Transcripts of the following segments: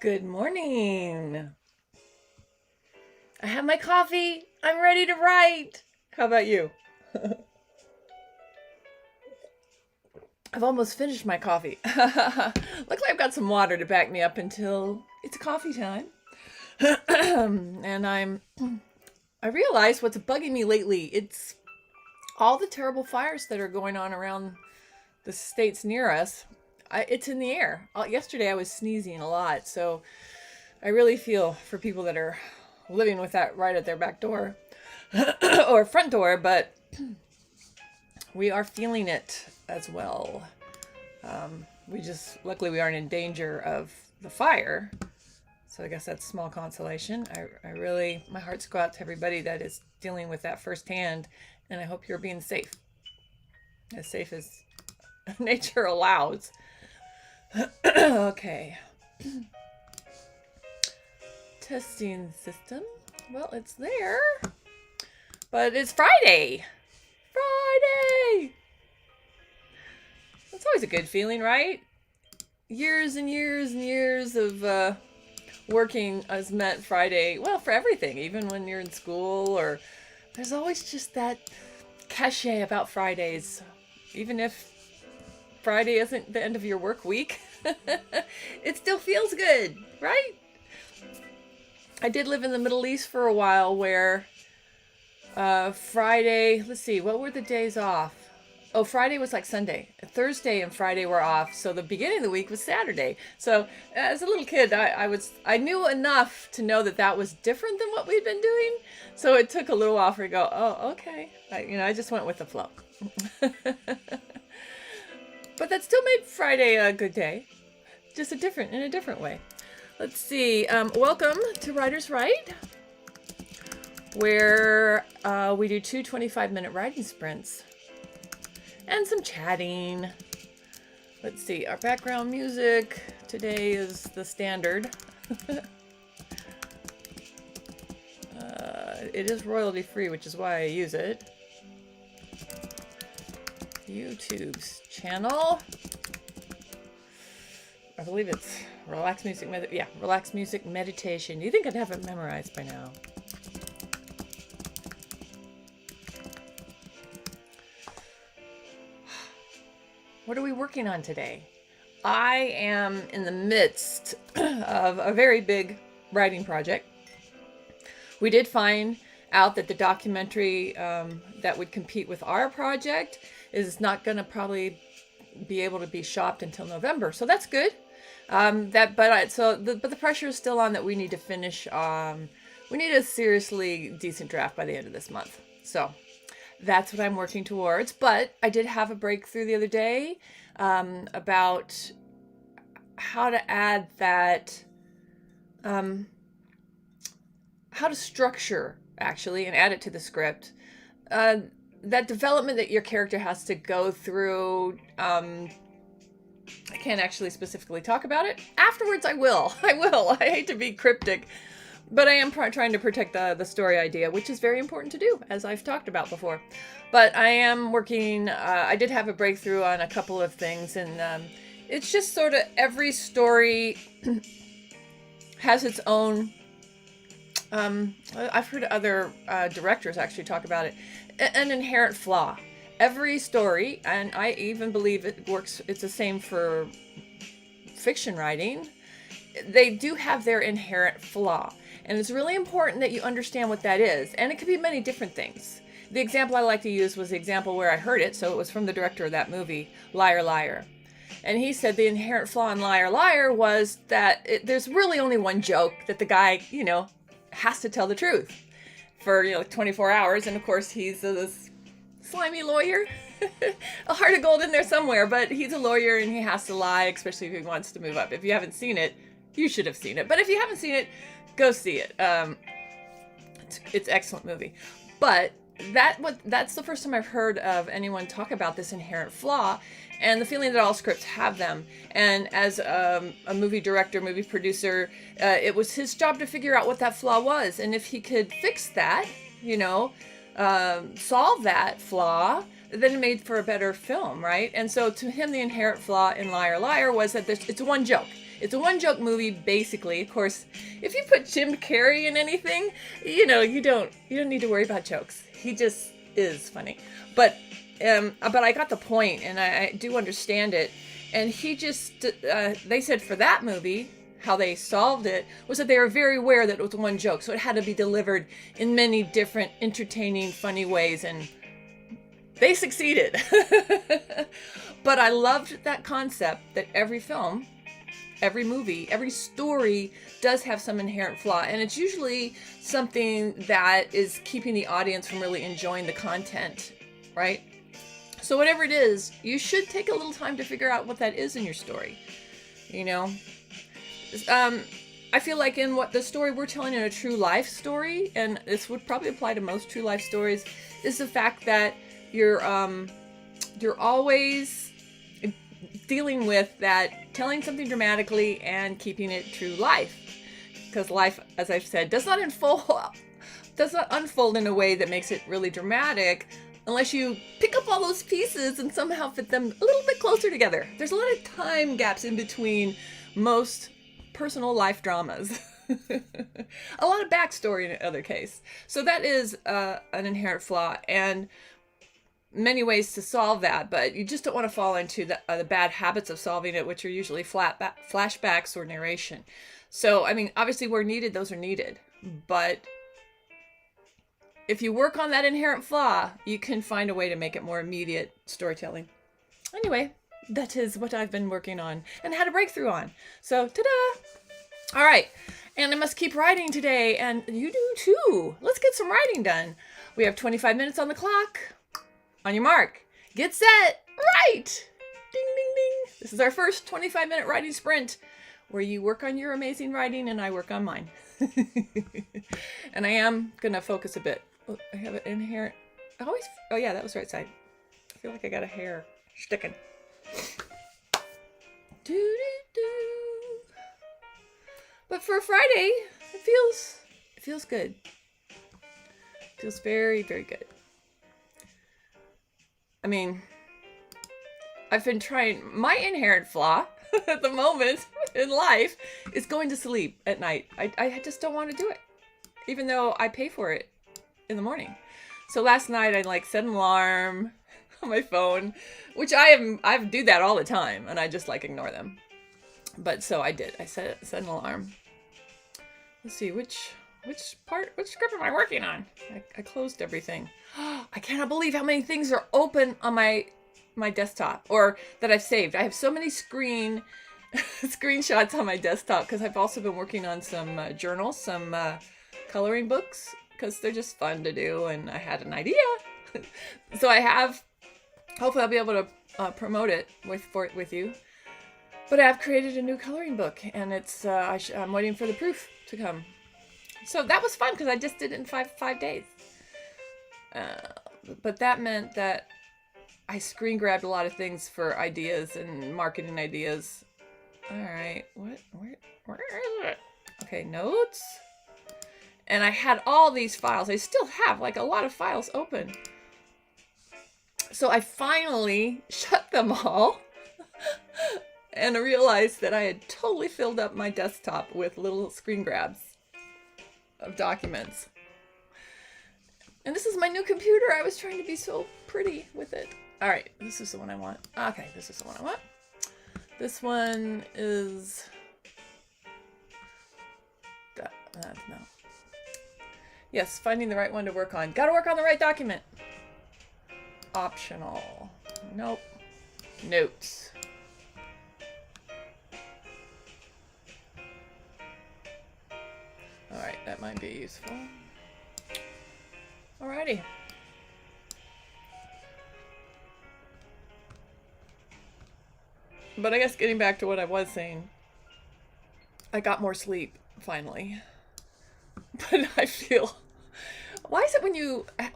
Good morning. I have my coffee. I'm ready to write. How about you? I've almost finished my coffee. Looks like I've got some water to back me up until it's coffee time. And I realize what's bugging me lately. It's all the terrible fires that are going on around the states near us. It's in the air. Yesterday I was sneezing a lot, so I really feel for people that are living with that right at their back door or front door, but we are feeling it as well. Luckily we aren't in danger of the fire. So I guess that's small consolation. My hearts go out to everybody that is dealing with that firsthand, and I hope you're being safe as nature allows. Okay. Testing system. Well, it's there. But it's Friday. Friday! That's always a good feeling, right? Years and years and years of working has meant Friday, well, for everything, even when you're in school, or there's always just that cachet about Fridays. Even if Friday isn't the end of your work week, it still feels good, right? I did live in the Middle East for a while where Friday, let's see, what were the days off? Oh, Friday was like Sunday. Thursday and Friday were off, so the beginning of the week was Saturday. So as a little kid, I knew enough to know that was different than what we'd been doing. So it took a little while for me to go, oh, okay. I just went with the flow. But that still made Friday a good day, just in a different way. Let's see. Welcome to Writers Write, where we do 2 25-minute writing sprints and some chatting. Let's see. Our background music today is the standard. It is royalty free, which is why I use it. YouTube's channel. I believe it's Relax Music Meditation. You think I'd have it memorized by now? What are we working on today? I am in the midst of a very big writing project. We did find out that the documentary that would compete with our project is not going to probably be able to be shopped until November, so that's good. But the pressure is still on that we need to finish. We need a seriously decent draft by the end of this month. So that's what I'm working towards. But I did have a breakthrough the other day about how to add that, how to structure actually and add it to the script. That development that your character has to go through. I can't actually specifically talk about it. Afterwards, I will. I hate to be cryptic, but I am trying to protect the story idea, which is very important to do, as I've talked about before. But I am working, I did have a breakthrough on a couple of things, and it's just sort of every story has its own, I've heard other directors actually talk about it, an inherent flaw. Every story, and I even believe it works, it's the same for fiction writing, they do have their inherent flaw. And it's really important that you understand what that is. And it could be many different things. The example I like to use was the example where I heard it, so it was from the director of that movie, Liar, Liar. And he said the inherent flaw in Liar, Liar was that there's really only one joke, that the guy, has to tell the truth for, 24 hours. And of course, he's this slimy lawyer. A heart of gold in there somewhere, but he's a lawyer and he has to lie, especially if he wants to move up. If you haven't seen it, you should have seen it. But if you haven't seen it, go see it. It's an excellent movie. But that's the first time I've heard of anyone talk about this inherent flaw, and the feeling that all scripts have them. And as a movie director, movie producer, it was his job to figure out what that flaw was, and if he could fix that, solve that flaw, then it made for a better film, right? And so to him, the inherent flaw in Liar, Liar was that it's one joke. It's a one joke movie, basically. Of course, if you put Jim Carrey in anything, you know, you don't need to worry about jokes. He just is funny. But I got the point, and I do understand it. And he just, they said for that movie, how they solved it was that they were very aware that it was one joke. So it had to be delivered in many different entertaining, funny ways. And they succeeded. But I loved that concept that every film, every movie, every story does have some inherent flaw. And it's usually something that is keeping the audience from really enjoying the content, right? So whatever it is, you should take a little time to figure out what that is in your story. You know? I feel like in what the story we're telling in a true life story, and this would probably apply to most true life stories, is the fact that you're always dealing with that, telling something dramatically and keeping it true life. Because life, as I've said, does not unfold in a way that makes it really dramatic unless you pick up all those pieces and somehow fit them a little bit closer together. There's a lot of time gaps in between most personal life dramas. A lot of backstory in other case. So that is an inherent flaw, and many ways to solve that, but you just don't want to fall into the bad habits of solving it, which are usually flashbacks or narration. So, I mean, obviously where needed, those are needed. But if you work on that inherent flaw, you can find a way to make it more immediate storytelling. Anyway, that is what I've been working on and had a breakthrough on. So, ta-da! All right. And I must keep writing today, and you do too. Let's get some writing done. We have 25 minutes on the clock. On your mark. Get set. Write. Ding, ding, ding. This is our first 25-minute writing sprint where you work on your amazing writing and I work on mine. And I am going to focus a bit. Oh, I have it inherent. Oh yeah, that was right side. I feel like I got a hair sticking. But for Friday, it feels good. It feels very, very good. I mean, I've been trying, my inherent flaw at the moment in life is going to sleep at night. I just don't want to do it, even though I pay for it in the morning. So last night I set an alarm on my phone, which I do that all the time, and I just ignore them. But so I did. I set an alarm. Let's see, which script am I working on? I closed everything. I cannot believe how many things are open on my desktop, or that I've saved. I have so many screenshots on my desktop because I've also been working on some journals, some coloring books, because they're just fun to do, and I had an idea. So hopefully I'll be able to promote it with you. But I have created a new coloring book, and it's I'm waiting for the proof to come. So that was fun because I just did it in five days. But that meant that I screen grabbed a lot of things for ideas and marketing ideas. All right, where is it? Okay, notes. And I had all these files. I still have a lot of files open. So I finally shut them all and I realized that I had totally filled up my desktop with little screen grabs of documents. And this is my new computer. I was trying to be so pretty with it. All right, this is the one I want. Okay, this is the one I want. This one is... no. Yes, finding the right one to work on. Gotta work on the right document. Optional. Nope. Notes. All right, that might be useful. Alrighty. But I guess getting back to what I was saying, I got more sleep finally. But I feel, why is it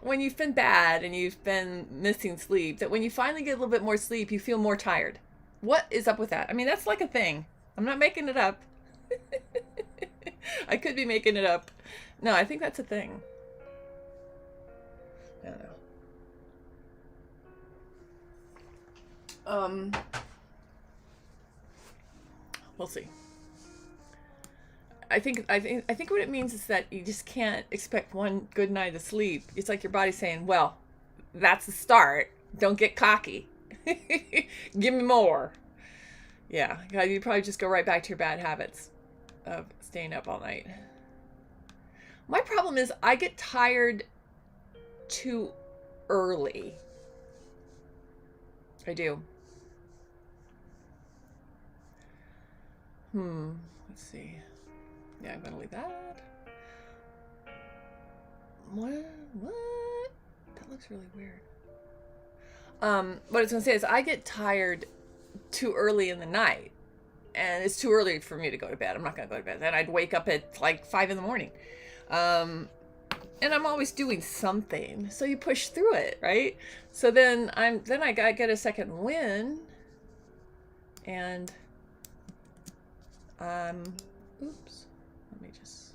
when you've been bad and you've been missing sleep, that when you finally get a little bit more sleep, you feel more tired? What is up with that? I mean, that's like a thing. I'm not making it up. I could be making it up. No, I think that's a thing. I don't know. We'll see. I think what it means is that you just can't expect one good night of sleep. It's like your body saying, well, that's the start. Don't get cocky. Give me more. Yeah, you probably just go right back to your bad habits of staying up all night. My problem is I get tired too early. I do. Let's see. Yeah, I'm gonna leave that. What? That looks really weird. What I was gonna say is I get tired too early in the night, and it's too early for me to go to bed. I'm not gonna go to bed. Then I'd wake up at like 5 in the morning. And I'm always doing something, so you push through it, right? So then I get a second win, and oops, let me just.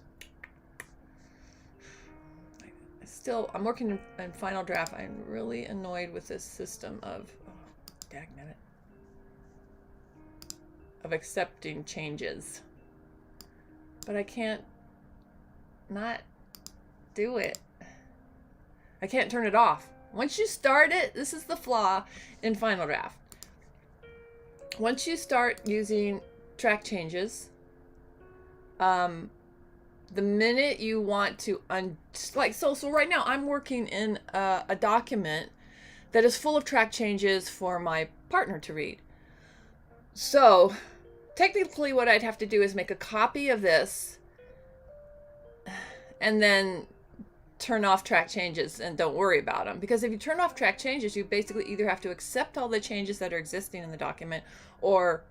I'm working in final draft. I'm really annoyed with this system of, dagnabbit, of accepting changes, but I can't not do it. I can't turn it off. Once you start it, this is the flaw in Final Draft. Once you start using track changes, the minute you want to so right now I'm working in a document that is full of track changes for my partner to read. So technically what I'd have to do is make a copy of this and then turn off track changes and don't worry about them. Because if you turn off track changes, you basically either have to accept all the changes that are existing in the document or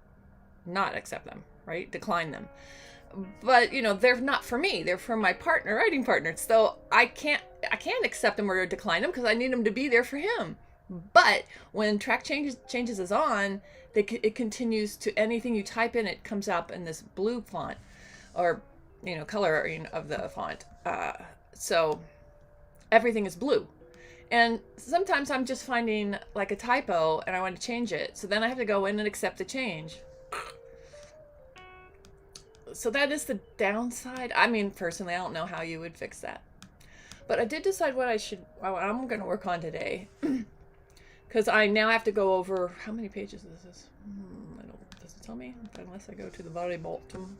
not accept them, right? Decline them. But, they're not for me. They're for my writing partner. So I can't accept them or decline them because I need them to be there for him. But when track changes is on, it continues to, anything you type in, it comes up in this blue font or, color of the font. So everything is blue. And sometimes I'm just finding like a typo and I want to change it. So then I have to go in and accept the change. So that is the downside. I mean, personally, I don't know how you would fix that. But I did decide what I'm going to work on today. Because I now have to go over, how many pages is this? Does it tell me? Unless I go to the very bottom.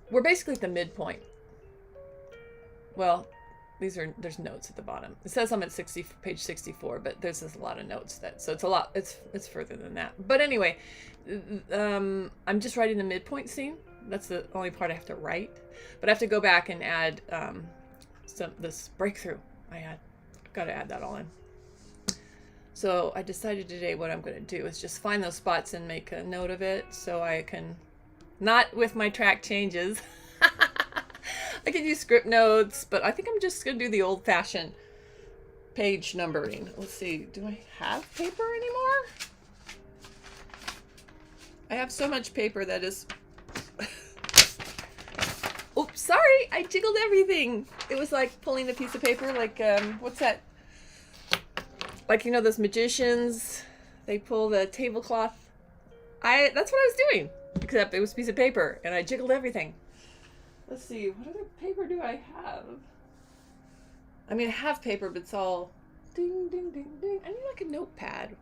We're basically at the midpoint. Well, there's notes at the bottom. It says I'm at page 64, but there's just a lot of notes so it's a lot, it's further than that. But anyway, I'm just writing the midpoint scene. That's the only part I have to write. But I have to go back and add this breakthrough. I've got to add that all in. So I decided today what I'm going to do is just find those spots and make a note of it so I can, not with my track changes. I can use script notes, but I think I'm just going to do the old-fashioned page numbering. Let's see. Do I have paper anymore? I have so much paper that is... Oops, sorry. I jiggled everything. It was like pulling a piece of paper, like, what's that? Like, those magicians, they pull the tablecloth. That's what I was doing, except it was a piece of paper, and I jiggled everything. Let's see, what other paper do I have? I mean, I have paper, but it's all ding, ding, ding, ding. I need like a notepad.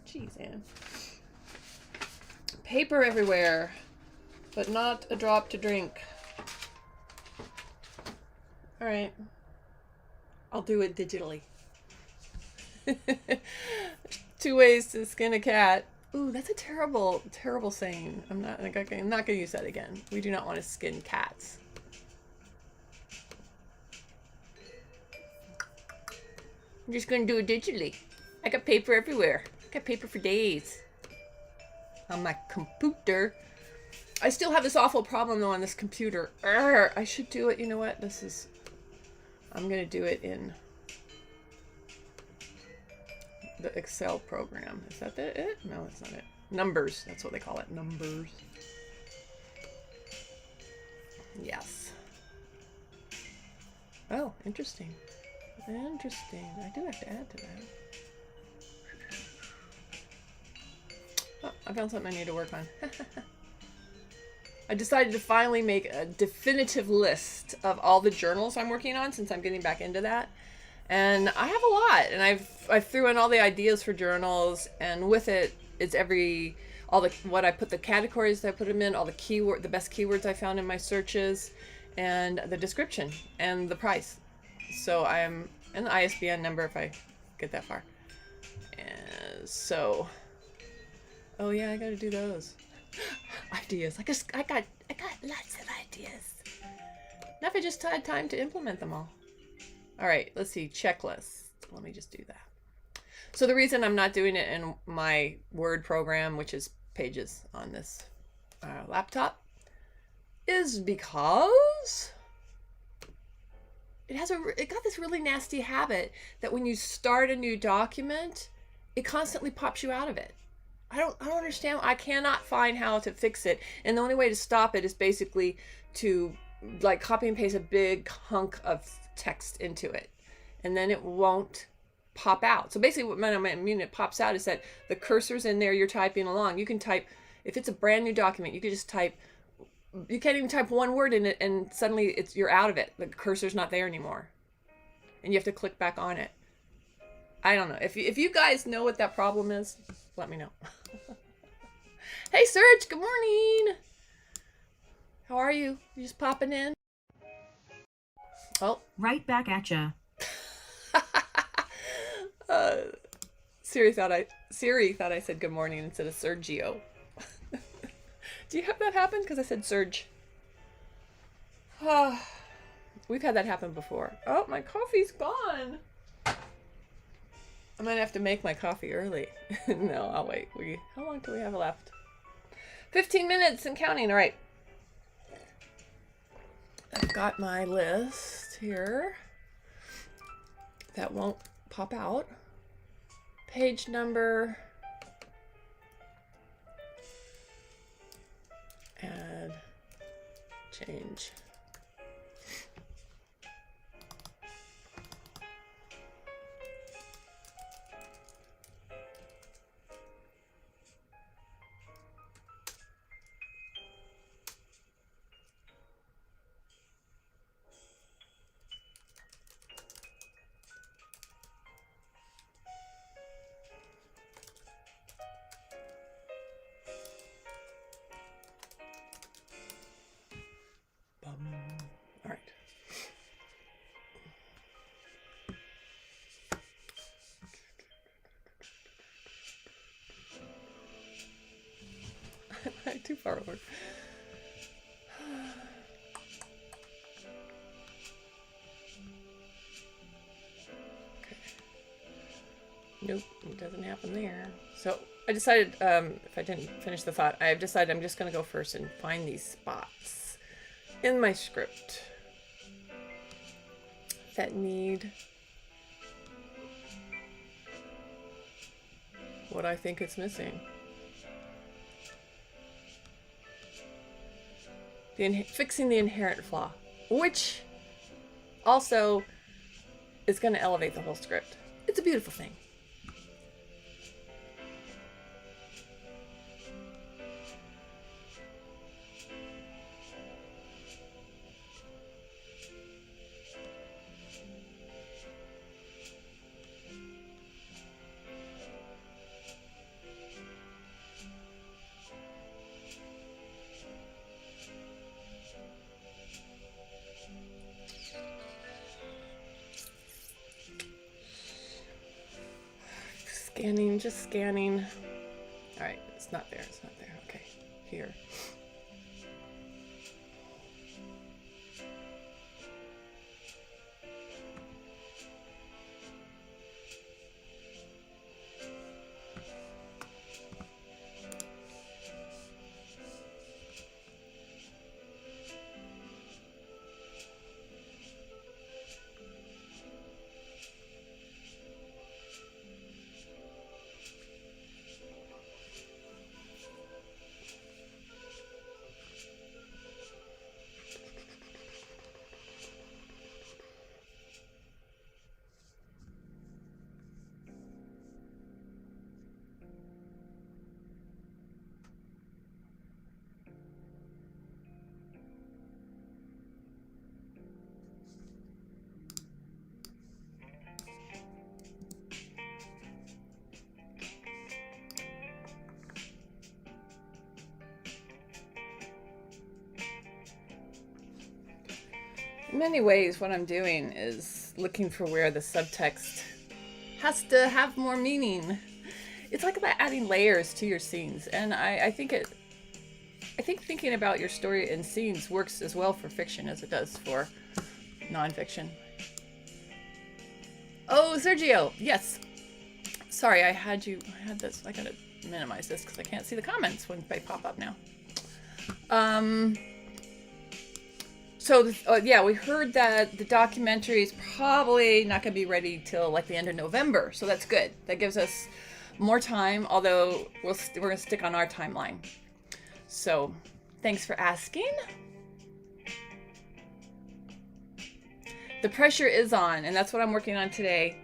Jeez, Ann. Paper everywhere, but not a drop to drink. All right. I'll do it digitally. 2 ways to skin a cat. Ooh, that's a terrible, terrible saying. I'm not going to use that again. We do not want to skin cats. I'm just going to do it digitally. I got paper everywhere. I got paper for days. On my computer. I still have this awful problem though on this computer. I should do it. You know what? I'm going to do it in the Excel program. Is that it? No, that's not it. Numbers. That's what they call it. Numbers. Yes. Oh, interesting. Interesting. I do have to add to that. Oh, I found something I need to work on. I decided to finally make a definitive list of all the journals I'm working on, since I'm getting back into that. And I have a lot, and I threw in all the ideas for journals, and with it, it's what I put, the categories that I put them in, all the best keywords I found in my searches, and the description and the price. So and the ISBN number if I get that far. And so, oh yeah, I got to do those ideas. I got lots of ideas. Now if I just had time to implement them all. All right, let's see, checklist. Let me just do that. So the reason I'm not doing it in my Word program, which is Pages on this laptop, is because it got this really nasty habit that when you start a new document, it constantly pops you out of it. I don't understand. I cannot find how to fix it, and the only way to stop it is basically to like copy and paste a big hunk of text into it, and then it won't pop out. So basically what I mean it pops out is that the cursor's in there, you're typing along. You can type, if it's a brand new document, you can just type, you can't even type one word in it and suddenly you're out of it. The cursor's not there anymore. And you have to click back on it. I don't know. If you guys know what that problem is, let me know. Hey Serge, good morning. How are you? You just popping in? Oh. Right back at ya. Siri thought I said good morning instead of Sergio. Do you have that happen? Because I said Serge. We've had that happen before. Oh, my coffee's gone. I might have to make my coffee early. No, I'll wait. How long do we have left? 15 minutes and counting. All right. I've got my list here. That won't pop out. Page number. Add. Change. All right. Too far over. Okay. Nope, it doesn't happen there. So I decided, if I didn't finish the thought, I've decided I'm just going to go first and find these spots in my script that need what I think it's missing. Fixing the inherent flaw, which also is going to elevate the whole script. It's a beautiful thing. Scanning, just scanning. All right, it's not there, it's not there. Okay, here. In many ways, what I'm doing is looking for where the subtext has to have more meaning. It's like about adding layers to your scenes, and I think thinking about your story in scenes works as well for fiction as it does for nonfiction. Oh, Sergio, yes. Sorry, I had this. I gotta minimize this because I can't see the comments when they pop up now. So yeah, we heard that the documentary is probably not going to be ready till like the end of November. So that's good. That gives us more time, although we're going to stick on our timeline. So thanks for asking. The pressure is on, and that's what I'm working on today.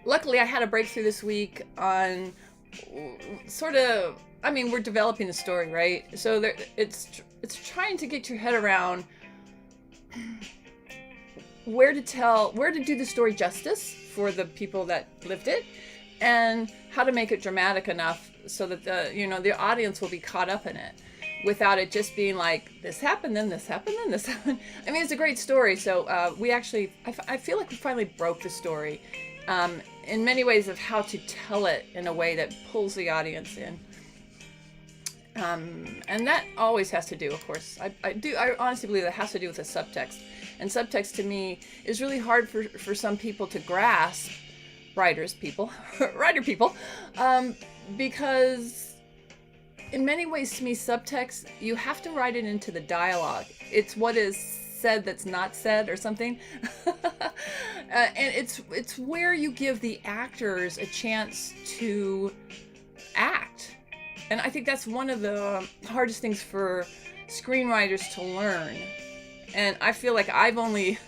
Luckily, I had a breakthrough this week on sort of, I mean, we're developing the story, right? So it's trying to get your head around where to do the story justice for the people that lived it, and how to make it dramatic enough so that the audience will be caught up in it without it just being like, this happened, then this happened, then this happened. I mean, it's a great story. So I feel like we finally broke the story in many ways of how to tell it in a way that pulls the audience in. And that always has to do, of course, I honestly believe that has to do with the subtext. And subtext to me is really hard for some people to grasp, writer people, because in many ways to me, subtext, you have to write it into the dialogue. It's what is said that's not said or something. And it's where you give the actors a chance to act. And I think that's one of the hardest things for screenwriters to learn. And I feel like I've only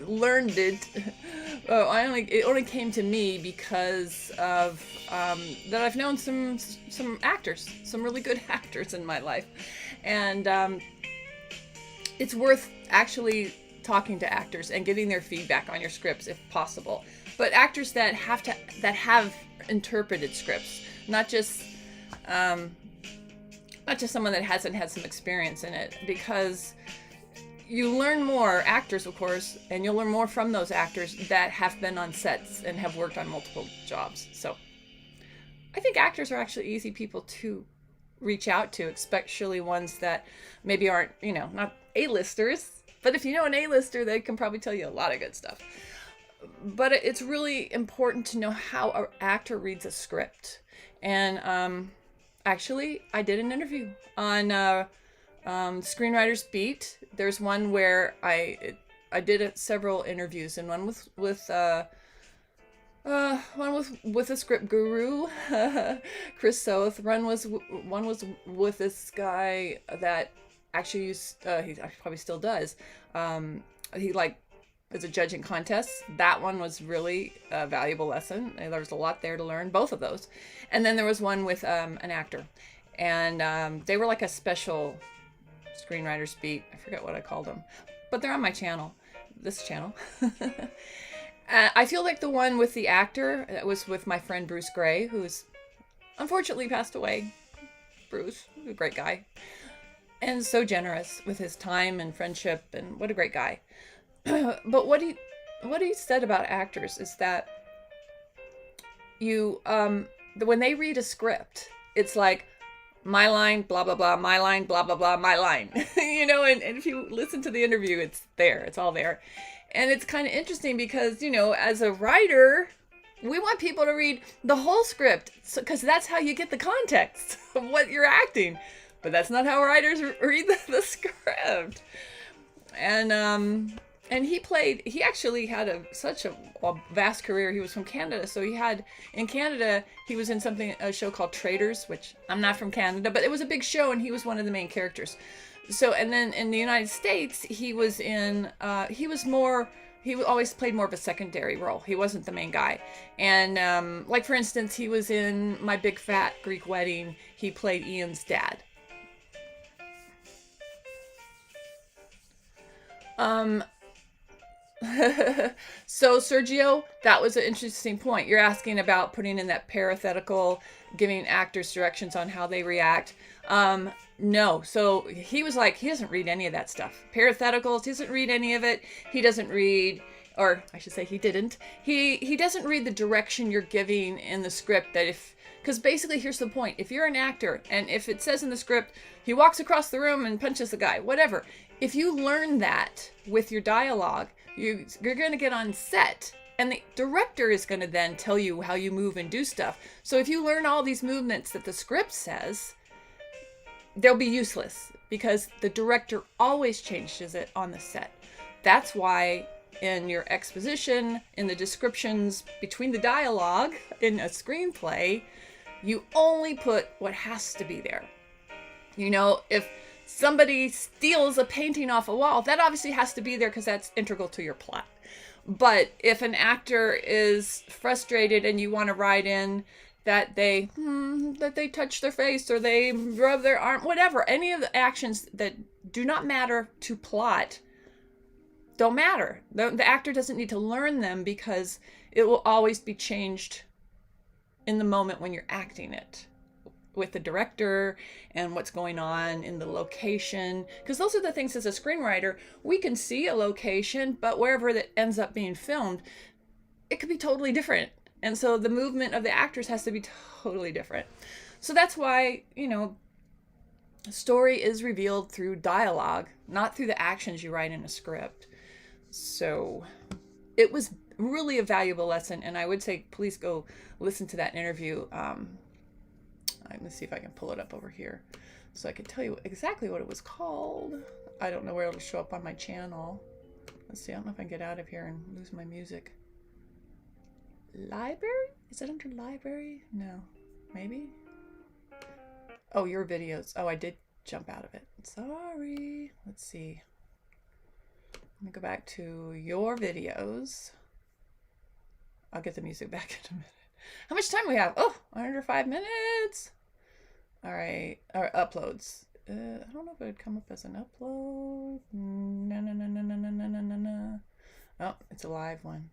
learned it. It only came to me because of that I've known some actors, some really good actors in my life, and it's worth actually talking to actors and getting their feedback on your scripts if possible. But actors that have interpreted scripts, not just someone that hasn't had some experience in it, because you learn more, actors of course, and you'll learn more from those actors that have been on sets and have worked on multiple jobs. So I think actors are actually easy people to reach out to, especially ones that maybe aren't, not A-listers, but if you know an A-lister, they can probably tell you a lot of good stuff. But it's really important to know how an actor reads a script. And actually, I did an interview on Screenwriter's Beat. There's one where I did several interviews, and one with a script guru, Chris Soth. One was with this guy that actually he probably still does. He as a judging contest. That one was really a valuable lesson. There was a lot there to learn, both of those. And then there was one with an actor, and they were like a special Screenwriter's Beat. I forget what I called them, but they're on my channel, this channel. I feel like the one with the actor, it was with my friend Bruce Gray, who's unfortunately passed away. Bruce, a great guy, and so generous with his time and friendship, and what a great guy. But what he said about actors is that when they read a script, it's like, my line, blah, blah, blah, my line, blah, blah, blah, my line. And if you listen to the interview, it's there. It's all there. And it's kind of interesting because, as a writer, we want people to read the whole script, because that's how you get the context of what you're acting. But that's not how writers read the script. And he actually had such a vast career. He was from Canada. So in Canada, he was in a show called Traders, which I'm not from Canada, but it was a big show, and he was one of the main characters. So, and then in the United States, he always played more of a secondary role. He wasn't the main guy. And like, for instance, he was in My Big Fat Greek Wedding. He played Ian's dad. So, Sergio, that was an interesting point. You're asking about putting in that parenthetical, giving actors directions on how they react. No. So he was like, he doesn't read any of that stuff. Parentheticals, he doesn't read any of it. He doesn't read, or I should say he didn't. He doesn't read the direction you're giving in the script that if, because basically here's the point. If you're an actor and if it says in the script, he walks across the room and punches the guy, whatever. If you learn that with your dialogue, you're going to get on set and the director is going to then tell you how you move and do stuff. So if you learn all these movements that the script says, they'll be useless because the director always changes it on the set. That's why in your exposition, in the descriptions between the dialogue in a screenplay, you only put what has to be there. You know, if somebody steals a painting off a wall, that obviously has to be there because that's integral to your plot. But if an actor is frustrated and you want to write in that they touch their face or they rub their arm, whatever, any of the actions that do not matter to plot don't matter. The actor doesn't need to learn them because it will always be changed in the moment when you're acting it with the director and what's going on in the location. Because those are the things as a screenwriter, we can see a location, but wherever that ends up being filmed, it could be totally different. And so the movement of the actors has to be totally different. So that's why, you know, story is revealed through dialogue, not through the actions you write in a script. So it was really a valuable lesson. And I would say, please go listen to that interview. Let's see if I can pull it up over here so I can tell you exactly what it was called. I don't know where it'll show up on my channel. Let's see. I don't know if I can get out of here and lose my music. Library? Is it under library? No. Maybe? Oh, your videos. Oh, I did jump out of it. Sorry. Let's see. Let me go back to your videos. I'll get the music back in a minute. How much time we have? Oh, under 5 minutes. All right. Our uploads. I don't know if it would come up as an upload. No. Oh, it's a live one.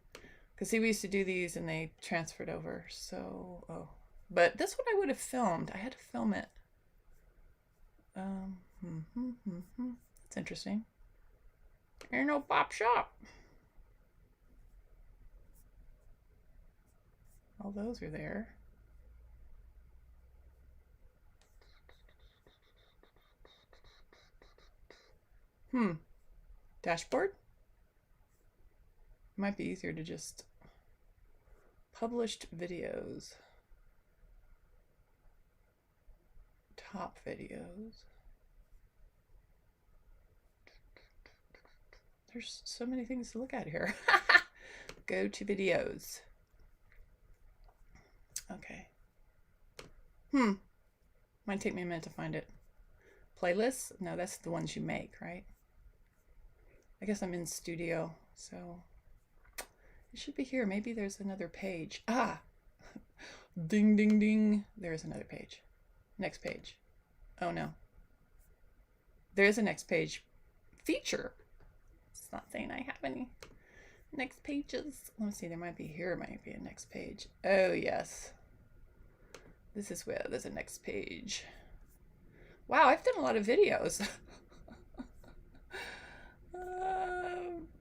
Because see, we used to do these and they transferred over. So, oh. But that's what I would have filmed. I had to film it. That's interesting. Ain't no pop shop. All those are there. Dashboard? Might be easier to just published videos. Top videos. There's so many things to look at here. Go to videos. Okay. Might take me a minute to find it. Playlists? No, that's the ones you make, right? I guess I'm in studio, so it should be here. Maybe there's another page. Ah! Ding, ding, ding. There's another page. Next page. Oh, no. There is a next page. Feature. It's not saying I have any next pages. Let me see. There might be here. Might be a next page. Oh, yes. This is where there's a next page. Wow, I've done a lot of videos.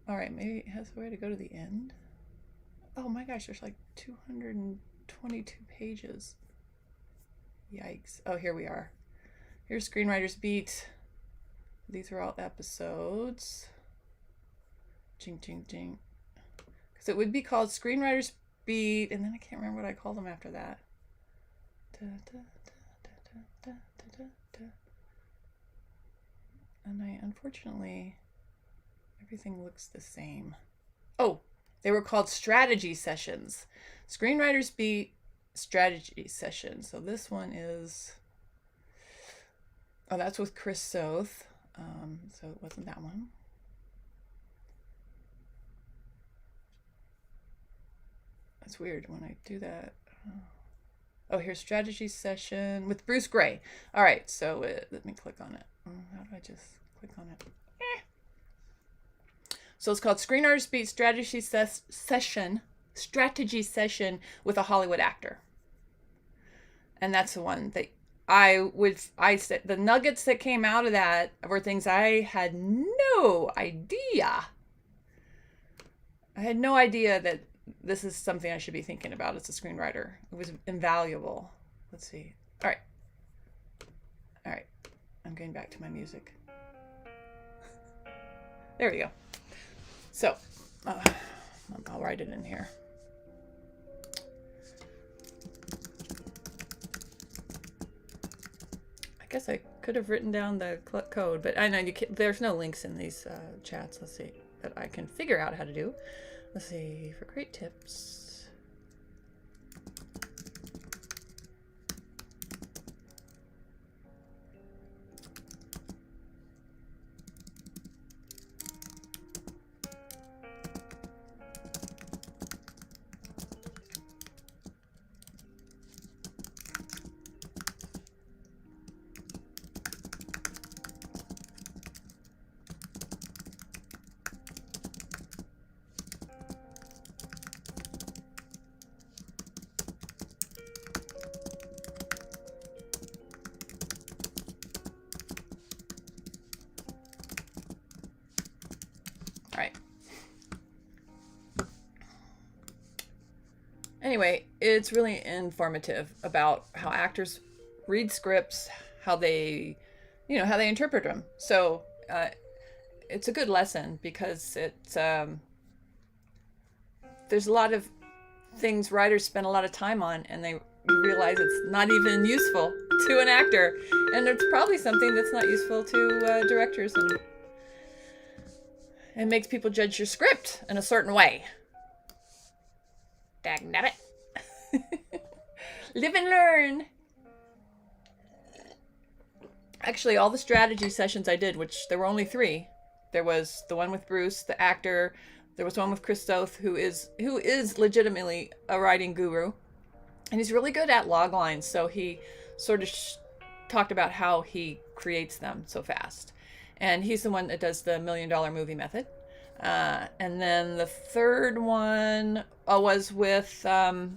All right, maybe it has a way to go to the end. Oh my gosh, there's like 222 pages. Yikes. Oh, here we are. Here's Screenwriter's Beat. These are all episodes. Jing, jing, jing. Because it would be called Screenwriter's Beat, and then I can't remember what I called them after that. And unfortunately, everything looks the same. Oh, they were called strategy sessions. Screenwriters Beat strategy session. So this one is, oh, that's with Chris Soth. So it wasn't that one. That's weird when I do that. Oh, here's strategy session with Bruce Gray. All right, so let me click on it. How do I just click on it? So it's called Screenwriter Speak Strategy Session with a Hollywood Actor. And that's the one that I said, the nuggets that came out of that were things I had no idea. I had no idea that this is something I should be thinking about as a screenwriter. It was invaluable. Let's see. All right. I'm getting back to my music. There we go. So, I'll write it in here. I guess I could have written down the code, but I know there's no links in these chats. Let's see, that I can figure out how to do. Let's see, for great tips. Anyway, it's really informative about how actors read scripts, how they interpret them. So it's a good lesson because there's a lot of things writers spend a lot of time on, and they realize it's not even useful to an actor, and it's probably something that's not useful to directors, and it makes people judge your script in a certain way. Dagnabbit. Live and learn. Actually, all the strategy sessions I did, which there were only 3. There was the one with Bruce, the actor. There was one with Christoph, who is legitimately a writing guru, and he's really good at log lines. So he sort of talked about how he creates them so fast, and he's the one that does the $1 Million Movie method. And then the third one was with, oh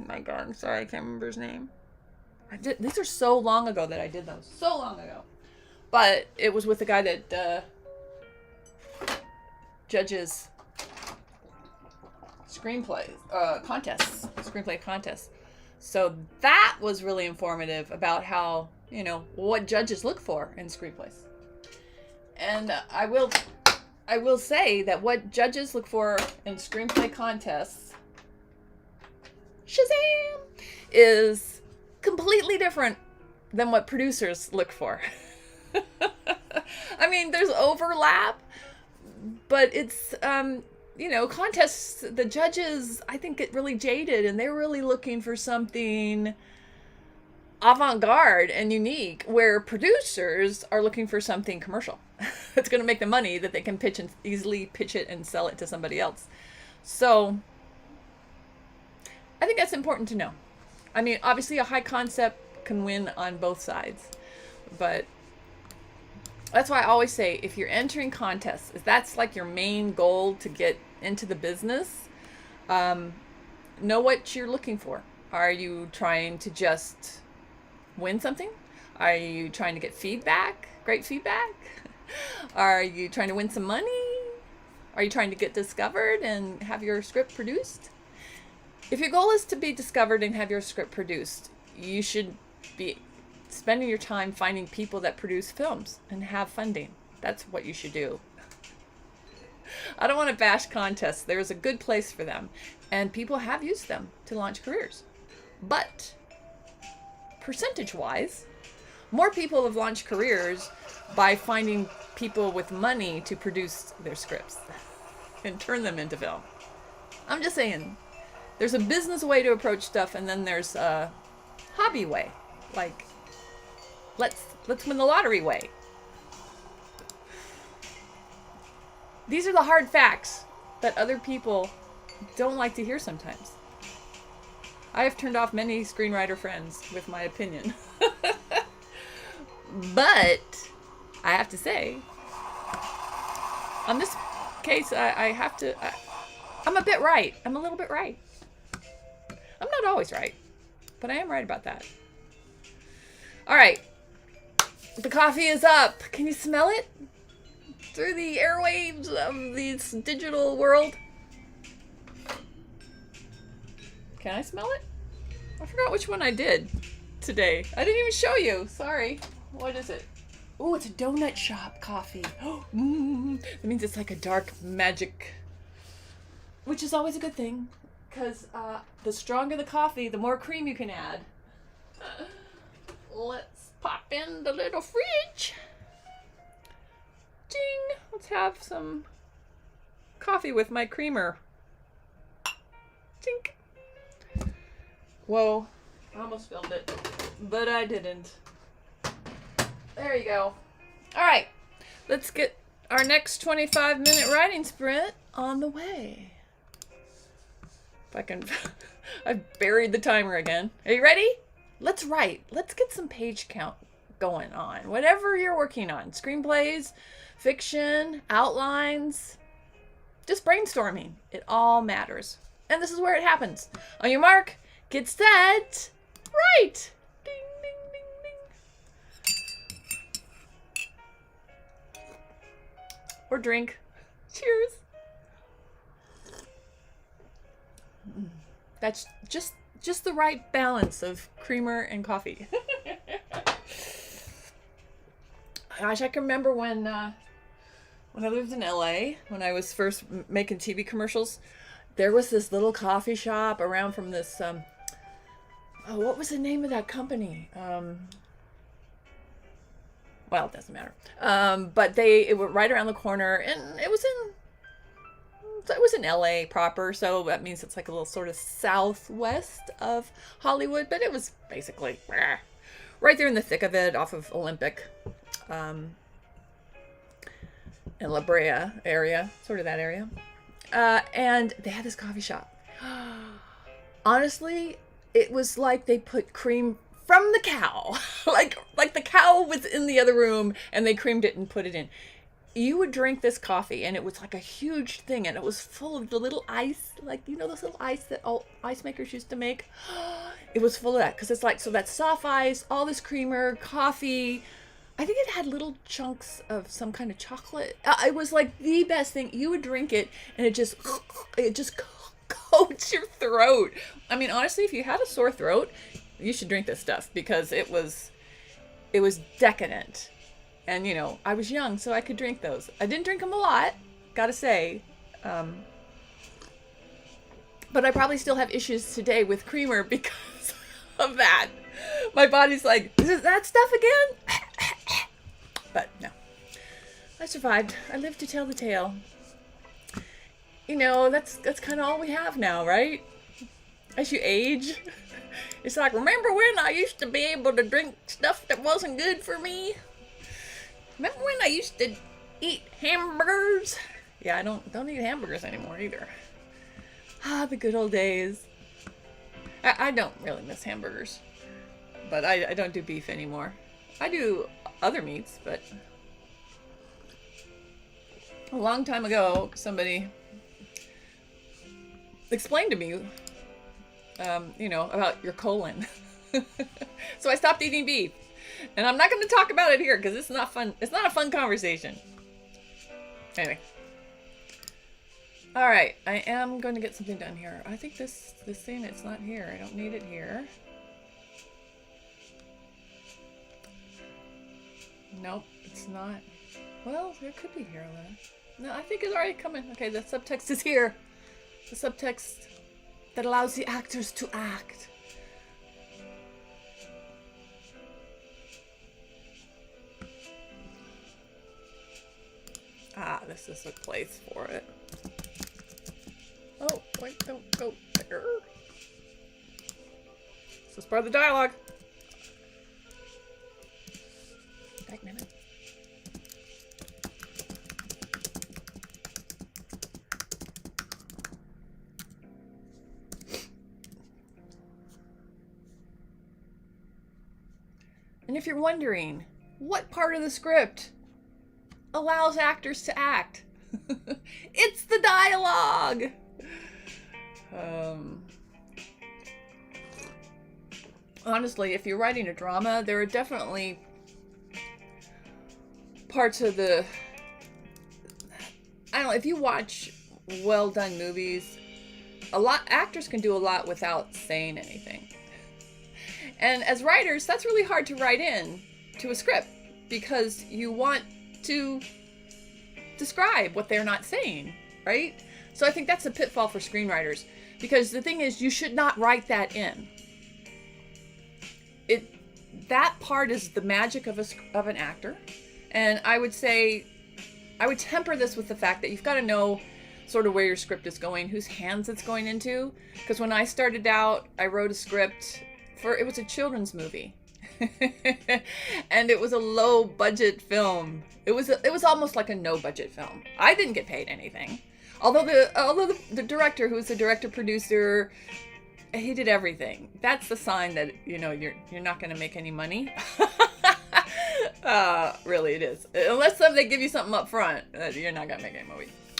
my God, I'm sorry, I can't remember his name. These are so long ago that I did those. So long ago. But it was with the guy that judges screenplay contests. So that was really informative about how, what judges look for in screenplays. And I will say that what judges look for in screenplay contests, Shazam, is completely different than what producers look for. I mean, there's overlap, but it's, contests, the judges, I think, get really jaded, and they're really looking for something avant-garde and unique, where producers are looking for something commercial. It's going to make the money that they can easily pitch it and sell it to somebody else. So I think that's important to know. I mean, obviously a high concept can win on both sides, but that's why I always say, if you're entering contests, if that's like your main goal to get into the business, know what you're looking for. Are you trying to just win something? Are you trying to get feedback? Great feedback? Are you trying to win some money? Are you trying to get discovered and have your script produced? If your goal is to be discovered and have your script produced, you should be spending your time finding people that produce films and have funding. That's what you should do. I don't want to bash contests. There's a good place for them, and people have used them to launch careers. But percentage-wise, more people have launched careers by finding people with money to produce their scripts and turn them into film. I'm just saying, there's a business way to approach stuff, and then there's a hobby way, like let's win the lottery way. These are the hard facts that other people don't like to hear sometimes. I have turned off many screenwriter friends with my opinion. But I have to say, on this case I have to, I'm a bit right. I'm a little bit right. I'm not always right, but I am right about that. All right. The coffee is up. Can you smell it through the airwaves of this digital world? Can I smell it? I forgot which one I did today. I didn't even show you. Sorry. What is it? Oh, it's a donut shop coffee. That means it's like a dark magic, which is always a good thing, because the stronger the coffee, the more cream you can add. Let's pop in the little fridge. Ding! Let's have some coffee with my creamer. Tink. Whoa, I almost spilled it, but I didn't. There you go. All right, let's get our next 25-minute writing sprint on the way. If I can, I've buried the timer again. Are you ready? Let's write. Let's get some page count going on. Whatever you're working on, screenplays, fiction, outlines, just brainstorming. It all matters. And this is where it happens. On your mark, get set, write. Ding, ding, ding, ding. Or drink. Cheers. That's just the right balance of creamer and coffee. Gosh, I can remember when I lived in LA, when I was first making TV commercials, there was this little coffee shop around from this, what was the name of that company? Well, it doesn't matter. But it was right around the corner, and it was in LA proper, so that means it's like a little sort of southwest of Hollywood, but it was basically right there in the thick of it, off of Olympic, in La Brea area, sort of that area. And they had this coffee shop. Honestly, it was like they put cream from the cow. like the cow was in the other room and they creamed it and put it in. You would drink this coffee and it was like a huge thing, and it was full of the little ice, like, you know, those little ice that all ice makers used to make. It was full of that, because it's like, so that's soft ice, all this creamer, coffee. I think it had little chunks of some kind of chocolate. It was like the best thing. You would drink it and it just coats your throat. I mean, honestly, if you had a sore throat, you should drink this stuff, because it was decadent. And, you know, I was young, so I could drink those. I didn't drink them a lot, gotta say. But I probably still have issues today with creamer because of that. My body's like, is it that stuff again? But no. I survived. I lived to tell the tale. You know, that's kind of all we have now, right? As you age, it's like, remember when I used to be able to drink stuff that wasn't good for me? Remember when I used to eat hamburgers? Yeah, I don't eat hamburgers anymore either. The good old days. I don't really miss hamburgers, but I don't do beef anymore. I do other meats, but a long time ago, somebody explained to me, you know, about your colon. So I stopped eating beef. And I'm not going to talk about it here because it's not fun. It's not a fun conversation. Anyway. All right. I am going to get something done here. I think this thing, it's not here. I don't need it here. Nope, it's not. Well, it could be here then. No, I think it's already coming. Okay, the subtext is here. The subtext that allows the actors to act. This is a place for it. Oh, wait, don't go there. This is part of the dialogue. Back minute. And if you're wondering, what part of the script allows actors to act? It's the dialogue. Honestly, if you're writing a drama, there are definitely parts of the... I don't know, if you watch well done movies, actors can do a lot without saying anything. And as writers, that's really hard to write in to a script because you want to describe what they're not saying, right? So I think that's a pitfall for screenwriters, because the thing is, you should not write that in. That part is the magic of an actor. And I would say, I would temper this with the fact that you've got to know sort of where your script is going, whose hands it's going into. Because when I started out, I wrote a script it was a children's movie. And it was a low budget film. It was almost like a no budget film. I didn't get paid anything. Although the director, who was the director producer, he did everything. That's the sign that, you're not going to make any money. Really it is. Unless they give you something up front, you're not going to make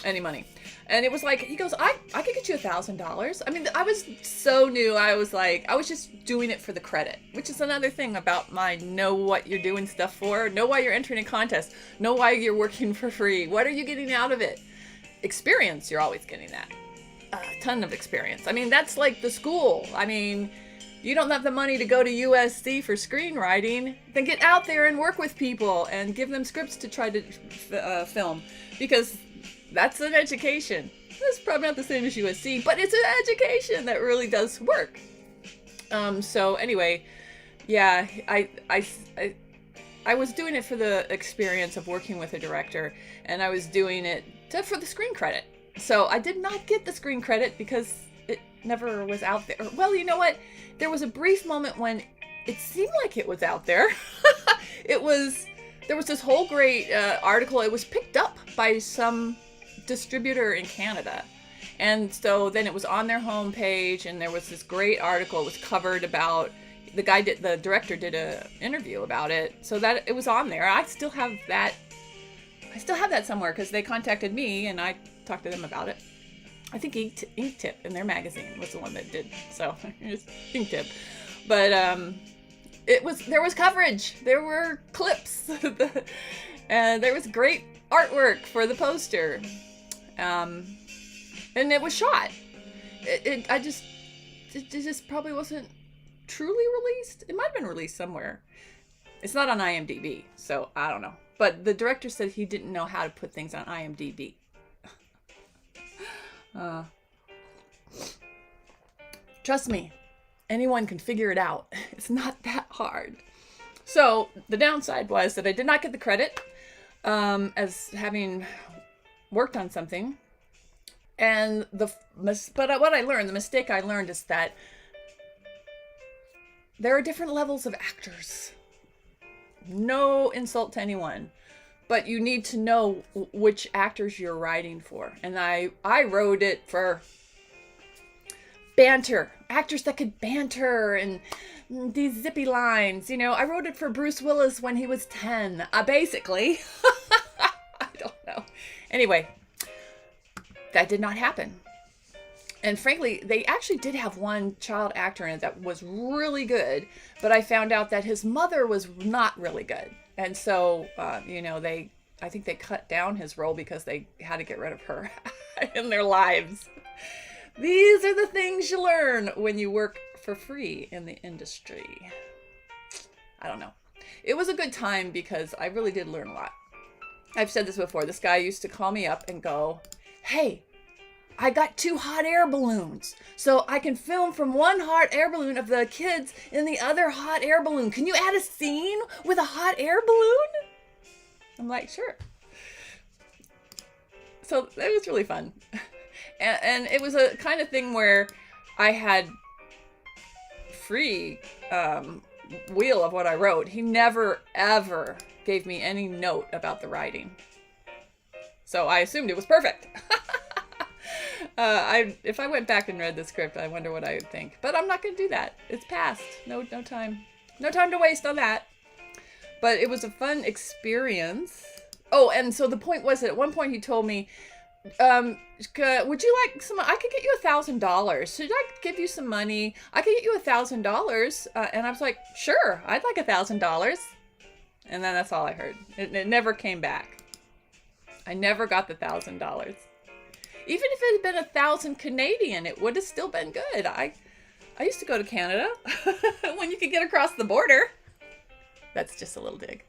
any money. And it was like, he goes, I could get you $1,000. I mean, I was so new. I was just doing it for the credit, which is another thing about my know what you're doing stuff for, know why you're entering a contest, know why you're working for free. What are you getting out of it? Experience, you're always getting that. A ton of experience. I mean, that's like the school. I mean, you don't have the money to go to USC for screenwriting, then get out there and work with people and give them scripts to try to film, because that's an education. It's probably not the same as USC, but it's an education that really does work. So anyway, yeah, I was doing it for the experience of working with a director, and I was doing it for the screen credit. So I did not get the screen credit because it never was out there. Well, you know what? There was a brief moment when it seemed like it was out there. There was this whole great article. It was picked up by some distributor in Canada. And so then it was on their homepage, and there was this great article. It was covered about, the director did an interview about it, so that it was on there. I still have that somewhere because they contacted me and I talked to them about it. I think Inktip in their magazine was the one that did. So just Inktip. But there was coverage. There were clips. And there was great artwork for the poster. And it was shot. It just probably wasn't truly released. It might have been released somewhere. It's not on IMDb, so I don't know. But the director said he didn't know how to put things on IMDb. Trust me, anyone can figure it out. It's not that hard. So the downside was that I did not get the credit as having worked on something. And the mistake I learned is that there are different levels of actors. No insult to anyone, but you need to know which actors you're writing for. And I wrote it for banter, actors that could banter and these zippy lines. I wrote it for Bruce Willis when he was 10, basically. I don't know. Anyway, that did not happen. And frankly, they actually did have one child actor in it that was really good, but I found out that his mother was not really good. And so, I think they cut down his role because they had to get rid of her in their lives. These are the things you learn when you work for free in the industry. I don't know. It was a good time because I really did learn a lot. I've said this before. This guy used to call me up and go, "Hey, I got 2 hot air balloons, so I can film from one hot air balloon of the kids in the other hot air balloon. Can you add a scene with a hot air balloon?" I'm like, sure. So it was really fun. And it was a kind of thing where I had free wheel of what I wrote. He never, ever gave me any note about the writing. So I assumed it was perfect. If I went back and read the script, I wonder what I would think. But I'm not going to do that. It's past. No time. No time to waste on that. But it was a fun experience. Oh, and so the point was that at one point he told me, would you like some, I could get you $1,000. Should I give you some money? I could get you $1,000. And I was like, sure, I'd like $1,000. And then that's all I heard. It never came back. I never got the $1,000. Even if it had been 1,000 Canadian, it would have still been good. I used to go to Canada when you could get across the border. That's just a little dig.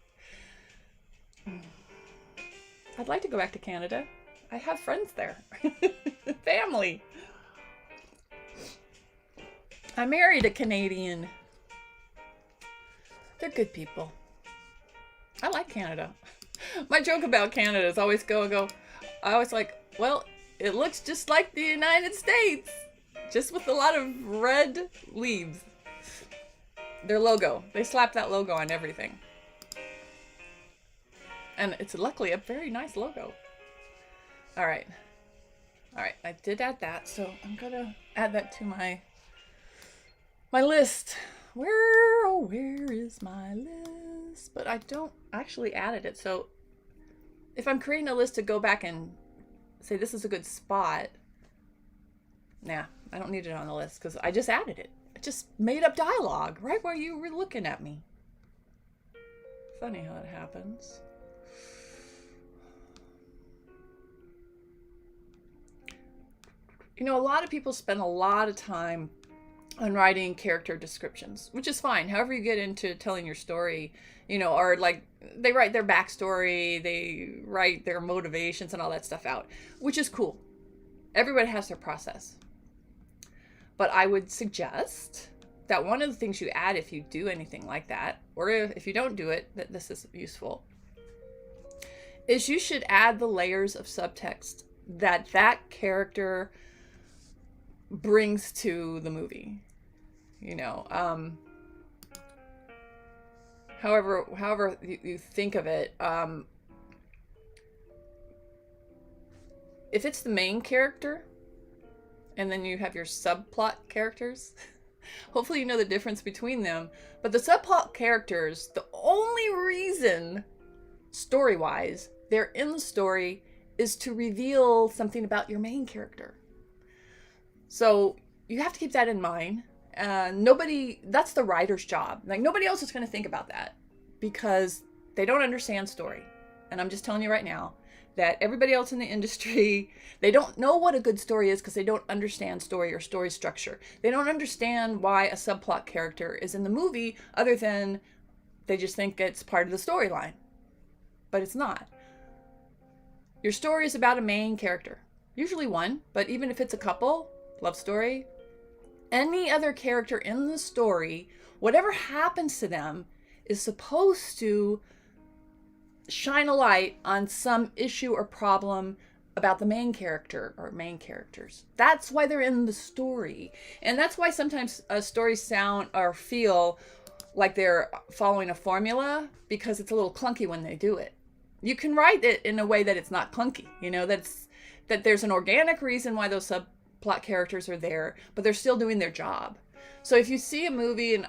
I'd like to go back to Canada. I have friends there. Family. I married a Canadian. They're good people. I like Canada. My joke about Canada is always I always like, well, it looks just like the United States, just with a lot of red leaves. Their logo, they slap that logo on everything. And it's luckily a very nice logo. All right, I did add that, so I'm gonna add that to my list. Where is my list? But I don't actually added it, so if I'm creating a list to go back and say this is a good spot, nah, I don't need it on the list because I just added it. I just made up dialogue right where you were looking at me. Funny how it happens. You know, a lot of people spend a lot of time on writing character descriptions, which is fine. However you get into telling your story, you know, or like they write their backstory, they write their motivations and all that stuff out, which is cool. Everybody has their process. But I would suggest that one of the things you add if you do anything like that, or if you don't do it, that this is useful, is you should add the layers of subtext that character brings to the movie. You know, however you think of it, if it's the main character and then you have your subplot characters, hopefully you know the difference between them. But the subplot characters, the only reason story-wise they're in the story is to reveal something about your main character. So you have to keep that in mind. That's the writer's job. Like, nobody else is going to think about that because they don't understand story. And I'm just telling you right now that everybody else in the industry, they don't know what a good story is because they don't understand story or story structure. They don't understand why a subplot character is in the movie other than they just think it's part of the storyline. But it's not. Your story is about a main character, usually one, but even if it's a couple, love story, any other character in the story, whatever happens to them is supposed to shine a light on some issue or problem about the main character or main characters. That's why they're in the story. And that's why sometimes stories sound or feel like they're following a formula, because it's a little clunky when they do it. You can write it in a way that it's not clunky, you know, that there's an organic reason why those subplot characters are there, but they're still doing their job. So if you see a movie, and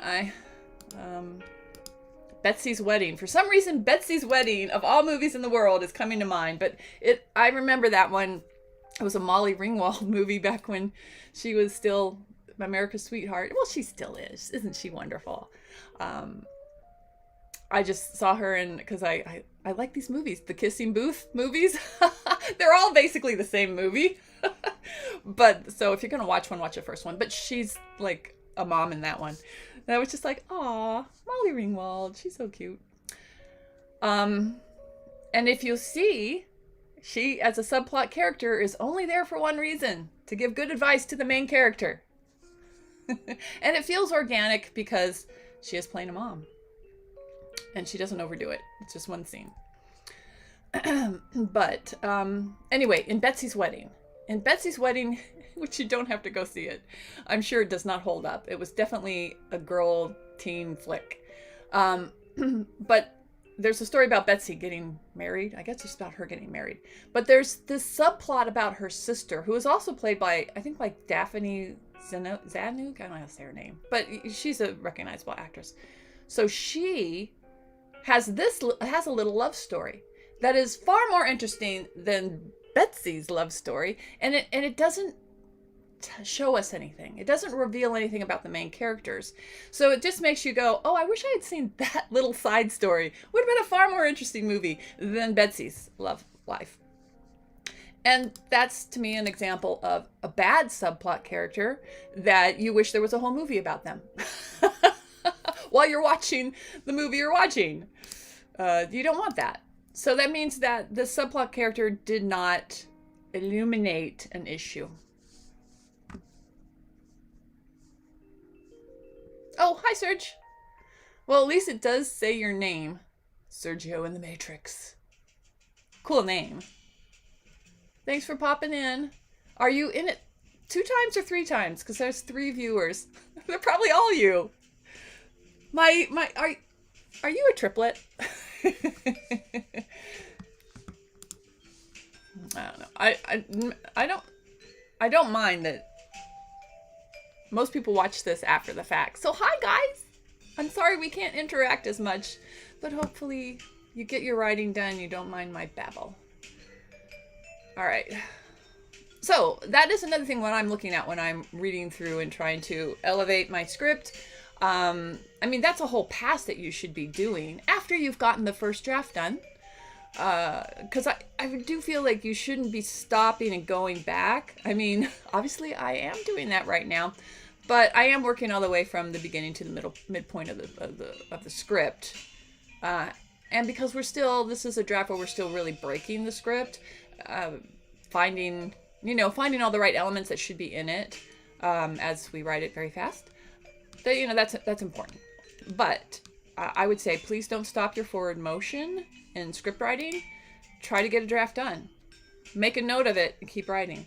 Betsy's Wedding, for some reason Betsy's Wedding of all movies in the world is coming to mind, but I remember that one. It was a Molly Ringwald movie back when she was still America's sweetheart. Well, she still is. Isn't she wonderful? I just saw her in, because I like these movies, the Kissing Booth movies. They're all basically the same movie. But so if you're going to watch one, watch the first one. But she's like a mom in that one. And I was just like, aw, Molly Ringwald, she's so cute. And if you see, she as a subplot character is only there for one reason, to give good advice to the main character. And it feels organic because she is playing a mom. And she doesn't overdo it. It's just one scene. But anyway, in Betsy's Wedding, which you don't have to go see it, I'm sure it does not hold up. It was definitely a girl teen flick. But there's a story about Betsy getting married. I guess it's about her getting married. But there's this subplot about her sister, who is also played by, I think, like Daphne Zanuck. I don't know how to say her name, but she's a recognizable actress. So she has a little love story that is far more interesting than Betsy's love story, and it doesn't show us anything. It doesn't reveal anything about the main characters. So it just makes you go, oh, I wish I had seen that little side story. Would have been a far more interesting movie than Betsy's love life. And that's, to me, an example of a bad subplot character that you wish there was a whole movie about them while you're watching the movie you're watching. You don't want that. So that means that the subplot character did not illuminate an issue. Oh, hi, Serge. Well, at least it does say your name. Sergio in the Matrix. Cool name. Thanks for popping in. Are you in it 2 times or 3 times? Because there's 3 viewers. They're probably all you. Are you a triplet? I don't know. I don't mind that most people watch this after the fact. So hi guys. I'm sorry we can't interact as much, but hopefully you get your writing done. You don't mind my babble. All right. So that is another thing what I'm looking at when I'm reading through and trying to elevate my script. I mean, that's a whole pass that you should be doing after you've gotten the first draft done. Because I do feel like you shouldn't be stopping and going back. I mean, obviously I am doing that right now, but I am working all the way from the beginning to the midpoint of the script. And because this is a draft where we're still really breaking the script, finding all the right elements that should be in it, as we write it very fast. That's important. But I would say, please don't stop your forward motion in script writing. Try to get a draft done. Make a note of it and keep writing.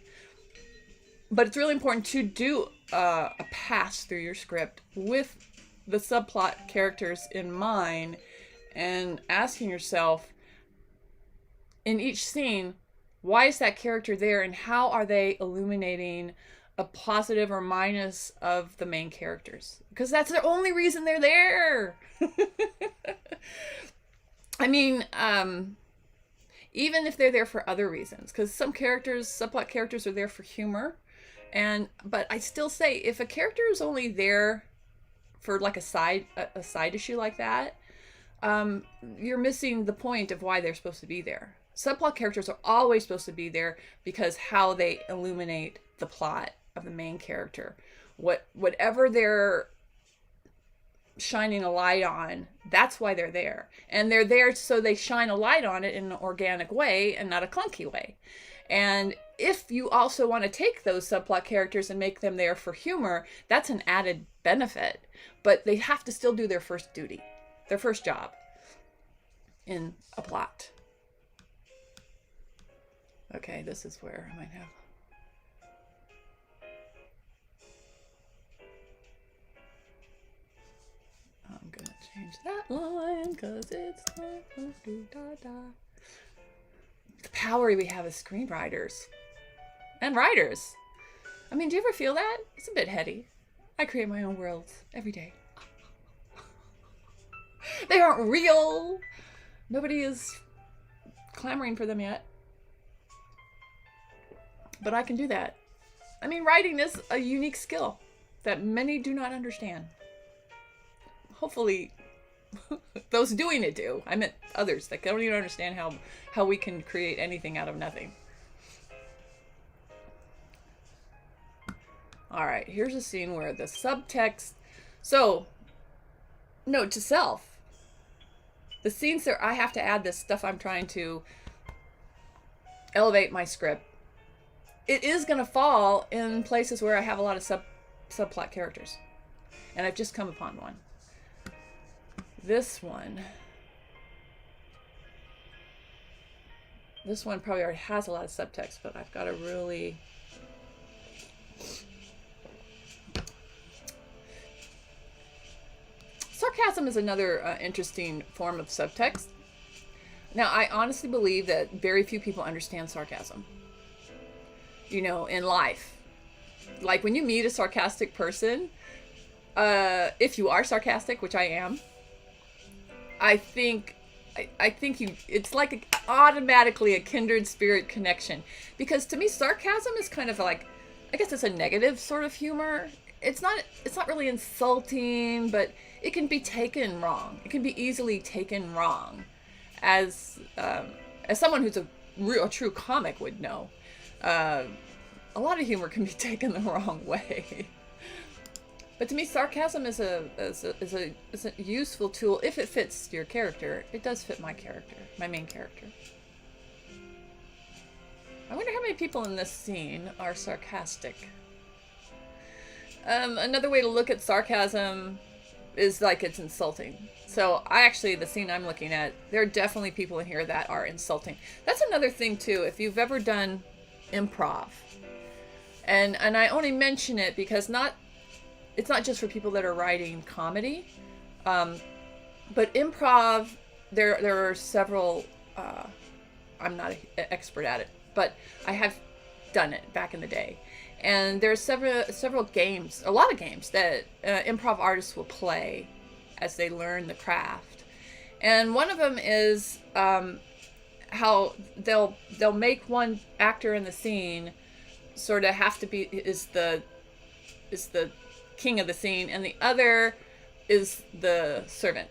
But it's really important to do a pass through your script with the subplot characters in mind and asking yourself in each scene, why is that character there and how are they illuminating a positive or minus of the main characters? Because that's the only reason they're there. I mean, even if they're there for other reasons, because some subplot characters are there for humor. But I still say, if a character is only there for like a side issue like that, you're missing the point of why they're supposed to be there. Subplot characters are always supposed to be there because how they illuminate the plot of the main character. Whatever they're shining a light on, that's why they're there. And they're there so they shine a light on it in an organic way and not a clunky way. And if you also want to take those subplot characters and make them there for humor, that's an added benefit. But they have to still do their first duty, their first job in a plot. Okay, this is where I might have... I'm going to change that line because it's... The power we have as screenwriters and writers. I mean, do you ever feel that? It's a bit heady. I create my own worlds every day. They aren't real. Nobody is clamoring for them yet. But I can do that. I mean, writing is a unique skill that many do not understand. Hopefully, those doing it do. I meant others that don't even understand how we can create anything out of nothing. All right, here's a scene where the subtext... So, note to self. The scenes that I have to add this stuff I'm trying to elevate my script, it is going to fall in places where I have a lot of subplot characters. And I've just come upon one. This one probably already has a lot of subtext, but I've got to really... Sarcasm is another interesting form of subtext. Now, I honestly believe that very few people understand sarcasm. In life. Like when you meet a sarcastic person, if you are sarcastic, which I am, I think I think it's like automatically a kindred spirit connection, because to me sarcasm is kind of like, I guess it's a negative sort of humor. It's not really insulting, but it can be taken wrong. It can be easily taken wrong, as someone who's a true comic would know. A lot of humor can be taken the wrong way. But to me, sarcasm is a useful tool if it fits your character. It does fit my character, my main character. I wonder how many people in this scene are sarcastic. Another way to look at sarcasm is like it's insulting. So the scene I'm looking at, there are definitely people in here that are insulting. That's another thing too. If you've ever done improv, and I only mention it because it's not just for people that are writing comedy, but improv, there are several, I'm not an expert at it, but I have done it back in the day. And there's several games, a lot of games that improv artists will play as they learn the craft. And one of them is how they'll make one actor in the scene sort of have to be is the king of the scene, and the other is the servant.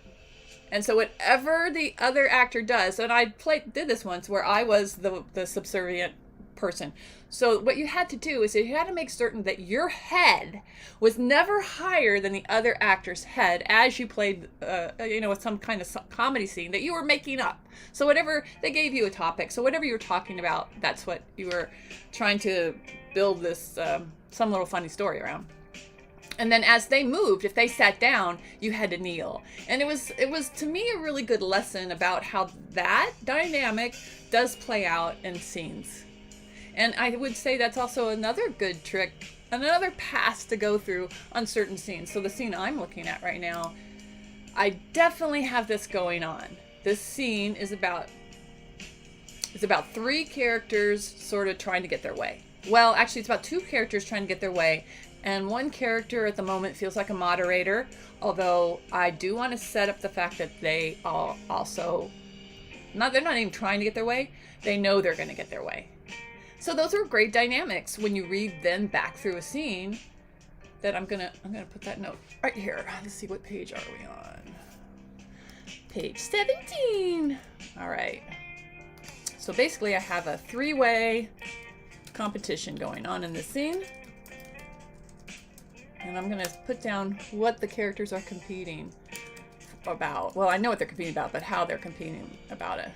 And so whatever the other actor does, and I did this once where I was the subservient person. So what you had to do is you had to make certain that your head was never higher than the other actor's head as you played, with some kind of comedy scene that you were making up. So whatever, they gave you a topic. So whatever you were talking about, that's what you were trying to build this, some little funny story around. And then as they moved, if they sat down, you had to kneel. And it was to me a really good lesson about how that dynamic does play out in scenes. And I would say that's also another good trick, another path to go through on certain scenes. So the scene I'm looking at right now, I definitely have this going on. This scene is about three characters sort of trying to get their way. Well, actually, it's about two characters trying to get their way. And one character at the moment feels like a moderator, although I do want to set up the fact that they all also, they're not even trying to get their way. They know they're going to get their way. So those are great dynamics when you read them back through a scene. That I'm gonna put that note right here. Let's see, what page are we on? Page 17. All right. So basically I have a three-way competition going on in this scene. And I'm gonna put down what the characters are competing about. Well, I know what they're competing about, but how they're competing about it.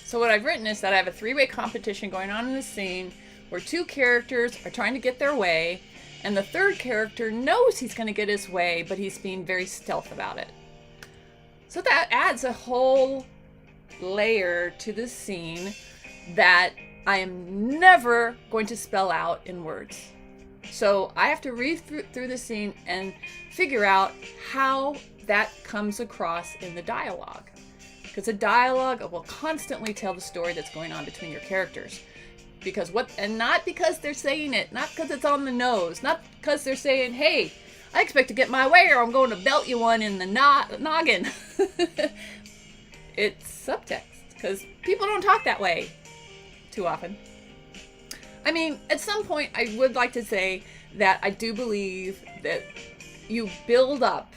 So what I've written is that I have a three-way competition going on in the scene where two characters are trying to get their way, and the third character knows he's going to get his way, but he's being very stealth about it. So that adds a whole layer to the scene that I am never going to spell out in words. So I have to read through the scene and figure out how that comes across in the dialogue. Because a dialogue will constantly tell the story that's going on between your characters. And not because they're saying it, not because it's on the nose, not because they're saying, hey, I expect to get my way or I'm going to belt you one in the noggin. It's subtext, because people don't talk that way too often. I mean, at some point, I would like to say that I do believe that you build up,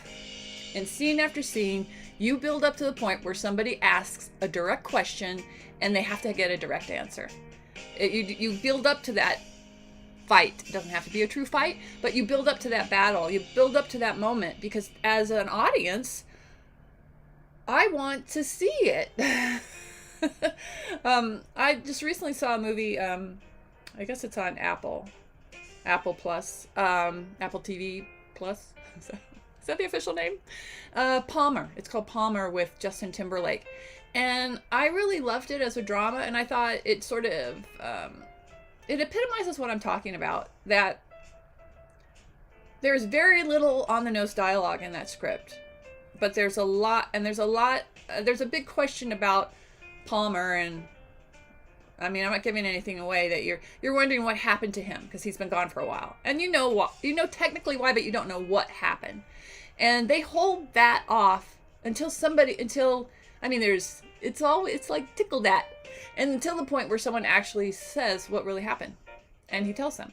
in scene after scene, you build up to the point where somebody asks a direct question and they have to get a direct answer. You build up to that fight. It doesn't have to be a true fight, but you build up to that battle. You build up to that moment, because as an audience, I want to see it. I just recently saw a movie, I guess it's on Apple Plus, Apple TV Plus. Is that the official name? Palmer. It's called Palmer with Justin Timberlake. And I really loved it as a drama, and I thought it sort of, it epitomizes what I'm talking about, that there's very little on-the-nose dialogue in that script, but there's a big question about Palmer, and I mean, I'm not giving anything away, that you're wondering what happened to him, because he's been gone for a while. And you know technically why, but you don't know what happened. And they hold that off until I mean, it's like tickled at, and until the point where someone actually says what really happened, and he tells them.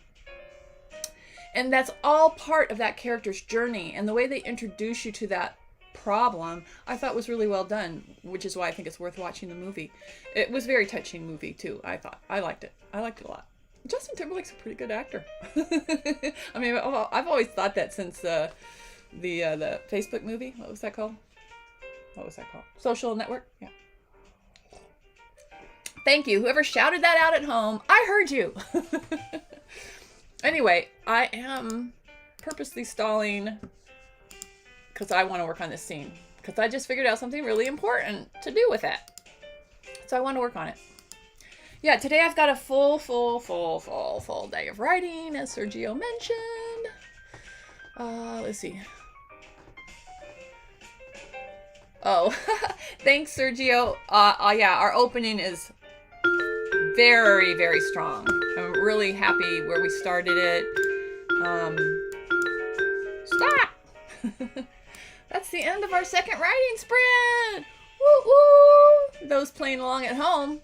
And that's all part of that character's journey, and the way they introduce you to that problem, I thought was really well done, which is why I think it's worth watching the movie. It was a very touching movie too. I liked it a lot. Justin Timberlake's a pretty good actor. I mean, I've always thought that since the Facebook movie. What was that called? Social Network. Yeah. Thank you, whoever shouted that out at home. I heard you. Anyway, I am purposely stalling because I want to work on this scene, because I just figured out something really important to do with it. So I want to work on it. Yeah, today I've got a full day of writing, as Sergio mentioned. Let's see. Oh, thanks, Sergio. Yeah, our opening is very, very strong. I'm really happy where we started it. Stop! That's the end of our second writing sprint. Woo woo! Those playing along at home,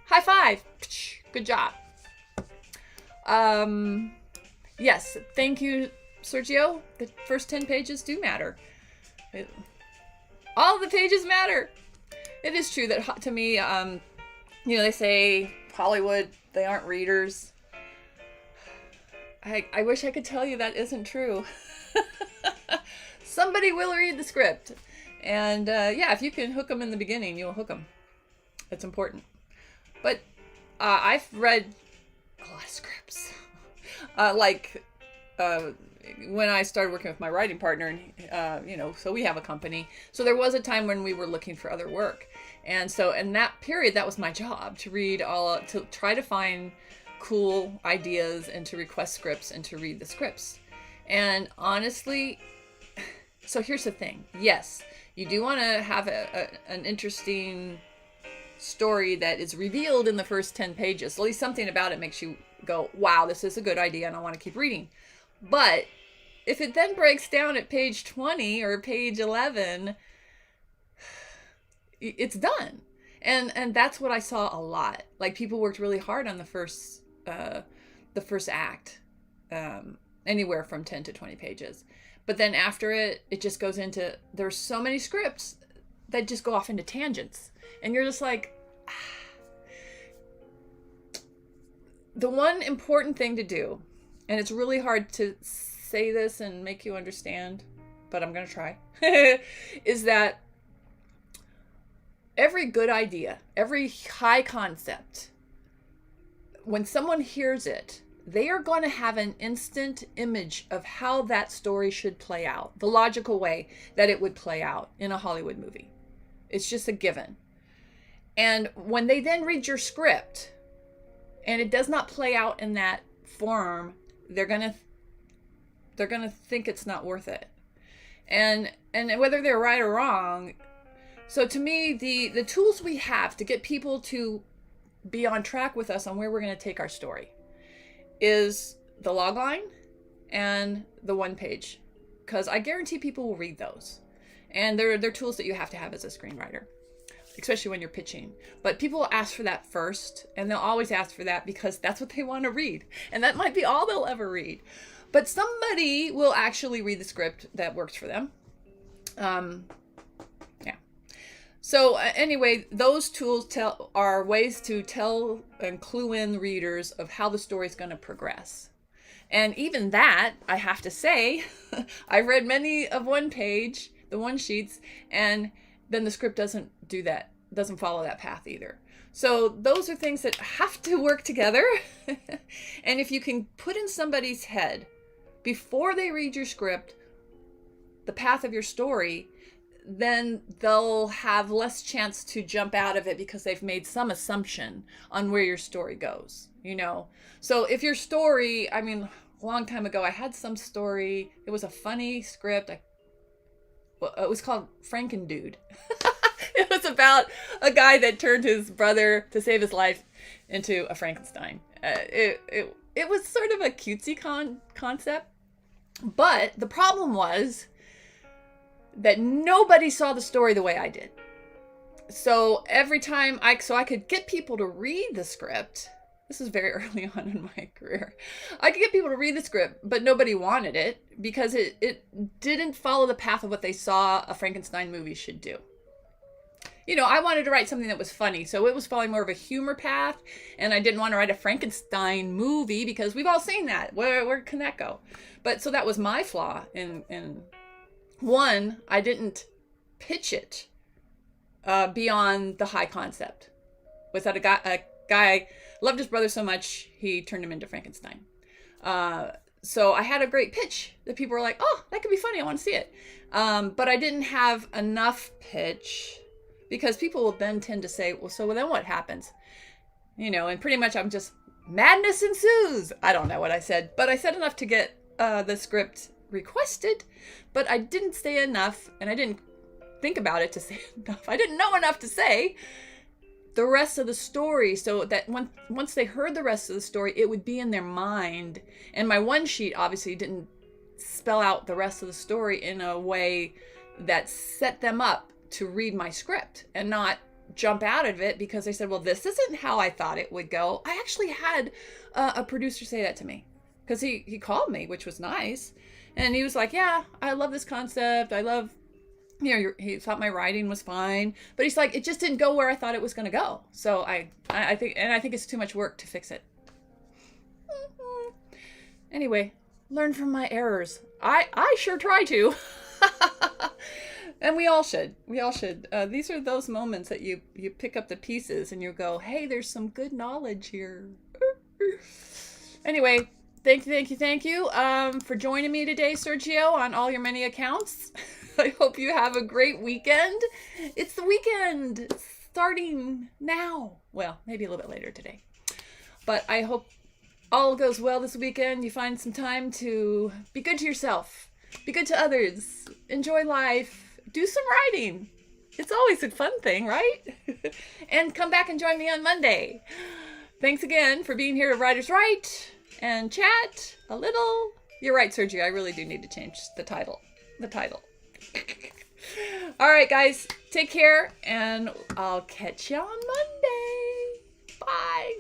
high five. Good job. Yes, thank you, Sergio. The first 10 pages do matter. All the pages matter. It is true that, to me, they say Hollywood, they aren't readers. I wish I could tell you that isn't true. Somebody will read the script. And yeah, if you can hook them in the beginning, you'll hook them. It's important. But I've read a lot of scripts. When I started working with my writing partner, and so we have a company. So there was a time when we were looking for other work. And so in that period, that was my job, to read to try to find cool ideas and to request scripts and to read the scripts. And honestly, so here's the thing. Yes, you do want to have an interesting story that is revealed in the first 10 pages. At least something about it makes you go, wow, this is a good idea and I want to keep reading. But if it then breaks down at page 20 or page 11, it's done. And that's what I saw a lot. Like, people worked really hard on the first act, anywhere from 10 to 20 pages. But then after it just goes into, there's so many scripts that just go off into tangents. And you're just like, The one important thing to do, and it's really hard to say this and make you understand, but I'm going to try, is that every good idea, every high concept, when someone hears it, they are going to have an instant image of how that story should play out, the logical way that it would play out in a Hollywood movie. It's just a given. And when they then read your script and it does not play out in that form, they're going to think it's not worth it. And whether they're right or wrong. So to me, the tools we have to get people to be on track with us on where we're going to take our story is the logline and the one page, because I guarantee people will read those. And they're tools that you have to have as a screenwriter, especially when you're pitching. But people will ask for that first, and they'll always ask for that because that's what they want to read. And that might be all they'll ever read. But somebody will actually read the script that works for them. Yeah. So anyway, those tools are ways to tell and clue in readers of how the story's going to progress. And even that, I have to say, I've read many of one page, the one sheets, and then the script doesn't do that, doesn't follow that path either. So those are things that have to work together. And if you can put in somebody's head before they read your script the path of your story, then they'll have less chance to jump out of it because they've made some assumption on where your story goes, you know? So if your story, I mean, a long time ago, I had some story. It was a funny script. It was called Frankendude. It was about a guy that turned his brother to save his life into a Frankenstein. It was sort of a cutesy concept, but the problem was that nobody saw the story the way I did. So every time I could get people to read the script. This is very early on in my career. I could get people to read the script, but nobody wanted it because it didn't follow the path of what they saw a Frankenstein movie should do. You know, I wanted to write something that was funny, so it was following more of a humor path, and I didn't want to write a Frankenstein movie because we've all seen that. Where can that go? But so that was my flaw in one, I didn't pitch it beyond the high concept. Was that a guy loved his brother so much he turned him into Frankenstein. So I had a great pitch that people were like, oh, that could be funny, I want to see it. But I didn't have enough pitch because people will then tend to say, well, so then what happens? You know, and pretty much I'm just, madness ensues. I don't know what I said, but I said enough to get the script requested, but I didn't say enough, and I didn't think about it to say enough. I didn't know enough to say the rest of the story, so that once they heard the rest of the story, it would be in their mind. And my one sheet obviously didn't spell out the rest of the story in a way that set them up to read my script and not jump out of it because they said, well, this isn't how I thought it would go. I actually had a producer say that to me because he called me, which was nice. And he was like, yeah, I love this concept. I love, you know, he thought my writing was fine, but he's like, it just didn't go where I thought it was going to go. So I think it's too much work to fix it. Anyway, learn from my errors. I sure try to. And we all should. These are those moments that you pick up the pieces and you go, hey, there's some good knowledge here. Anyway, thank you for joining me today, Sergio, on all your many accounts. I hope you have a great weekend. It's the weekend starting now. Well, maybe a little bit later today. But I hope all goes well this weekend. You find some time to be good to yourself. Be good to others. Enjoy life. Do some writing. It's always a fun thing, right? And come back and join me on Monday. Thanks again for being here to Writers Write and chat a little. You're right, Sergio. I really do need to change the title. All right, guys. Take care, and I'll catch you on Monday. Bye.